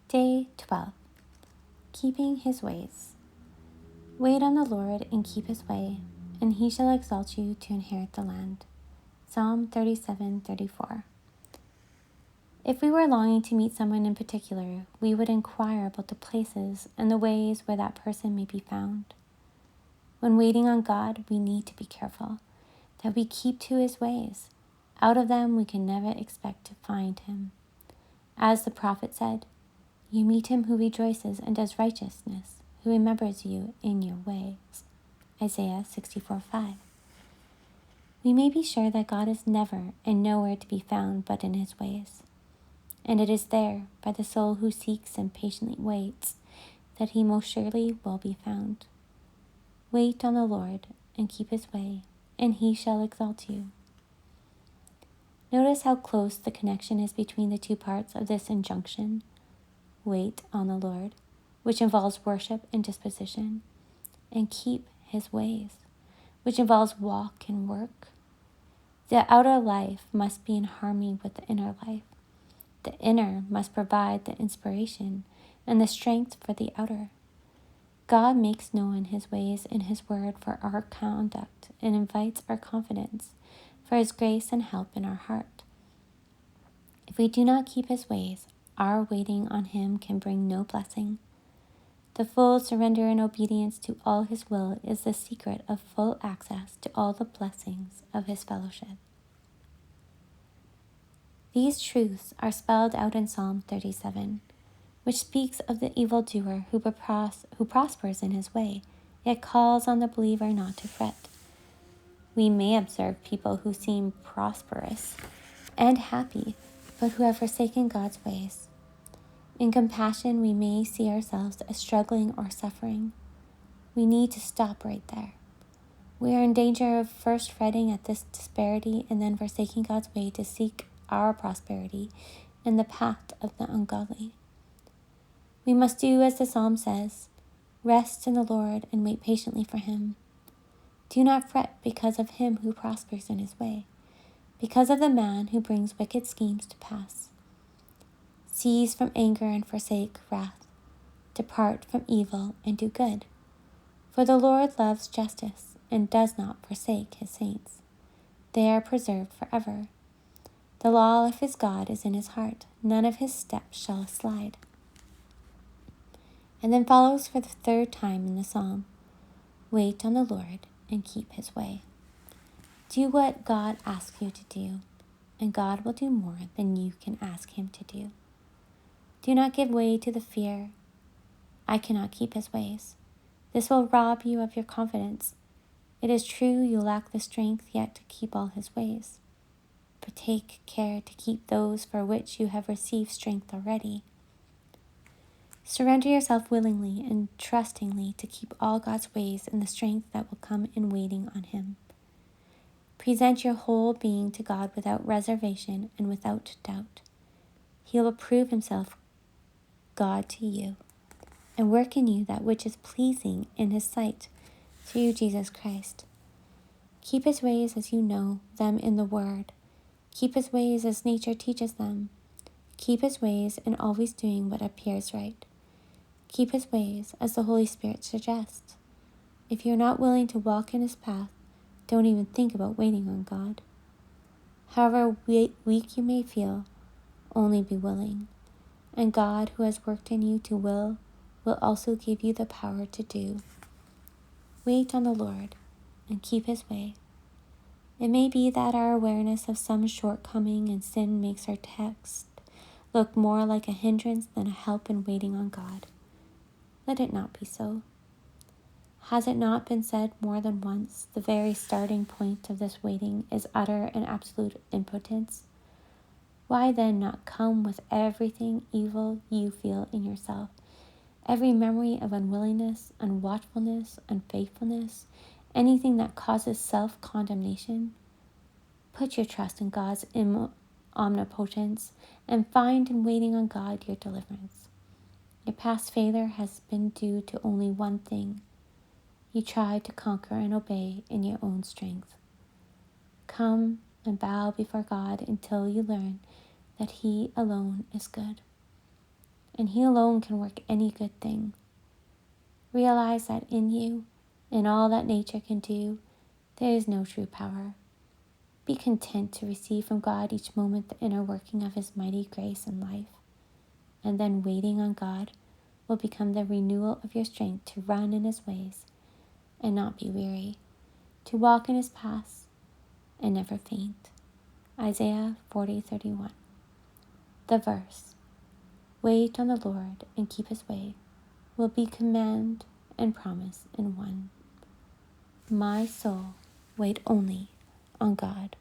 Day 12. Keeping his ways. Wait on the Lord and keep his way, and he shall exalt you to inherit the land. Psalm 37:34. If we were longing to meet someone in particular, we would inquire about the places and the ways where that person may be found. When waiting on God, we need to be careful that we keep to his ways. Out of them, we can never expect to find him. As the prophet said, "You meet him who rejoices and does righteousness, who remembers you in your ways." Isaiah 64:5. We may be sure that God is never and nowhere to be found but in his ways. And it is there, by the soul who seeks and patiently waits, that he most surely will be found. Wait on the Lord and keep his way, and he shall exalt you. Notice how close the connection is between the two parts of this injunction. Wait on the Lord, which involves worship and disposition, and keep his ways, which involves walk and work. The outer life must be in harmony with the inner life. The inner must provide the inspiration and the strength for the outer. God makes known his ways in his word for our conduct and invites our confidence for his grace and help in our heart. If we do not keep his ways, our waiting on him can bring no blessing. The full surrender and obedience to all his will is the secret of full access to all the blessings of his fellowship. These truths are spelled out in Psalm 37, which speaks of the evildoer who prospers in his way, yet calls on the believer not to fret. We may observe people who seem prosperous and happy, but who have forsaken God's ways. In compassion, we may see ourselves as struggling or suffering. We need to stop right there. We are in danger of first fretting at this disparity and then forsaking God's way to seek our prosperity in the path of the ungodly. We must do as the psalm says, rest in the Lord and wait patiently for him. Do not fret because of him who prospers in his way, because of the man who brings wicked schemes to pass. Cease from anger and forsake wrath. Depart from evil and do good. For the Lord loves justice and does not forsake his saints. They are preserved forever. The law of his God is in his heart. None of his steps shall slide. And then follows for the third time in the psalm, wait on the Lord and keep his way. Do what God asks you to do, and God will do more than you can ask him to do. Do not give way to the fear, I cannot keep his ways. This will rob you of your confidence. It is true you lack the strength yet to keep all his ways, but take care to keep those for which you have received strength already. Surrender yourself willingly and trustingly to keep all God's ways in the strength that will come in waiting on him. Present your whole being to God without reservation and without doubt. He will prove himself God to you and work in you that which is pleasing in his sight through Jesus Christ. Keep his ways as you know them in the Word. Keep his ways as nature teaches them. Keep his ways in always doing what appears right. Keep his ways as the Holy Spirit suggests. If you're not willing to walk in his path, don't even think about waiting on God. However weak you may feel, only be willing. And God, who has worked in you to will also give you the power to do. Wait on the Lord and keep his way. It may be that our awareness of some shortcoming and sin makes our text look more like a hindrance than a help in waiting on God. Let it not be so. Has it not been said more than once, the very starting point of this waiting is utter and absolute impotence? Why then not come with everything evil you feel in yourself, every memory of unwillingness, unwatchfulness, unfaithfulness, anything that causes self-condemnation? Put your trust in God's omnipotence and find in waiting on God your deliverance. Your past failure has been due to only one thing. You tried to conquer and obey in your own strength. Come and bow before God until you learn that he alone is good. and He alone can work any good thing. Realize that in you, in all that nature can do, there is no true power. Be content to receive from God each moment the inner working of His mighty grace and life, and then waiting on God will become the renewal of your strength to run in His ways and not be weary, to walk in His paths and never faint. Isaiah 40:31. The verse, "Wait on the Lord and keep His way," will be command and promise in one. My soul, wait only on God.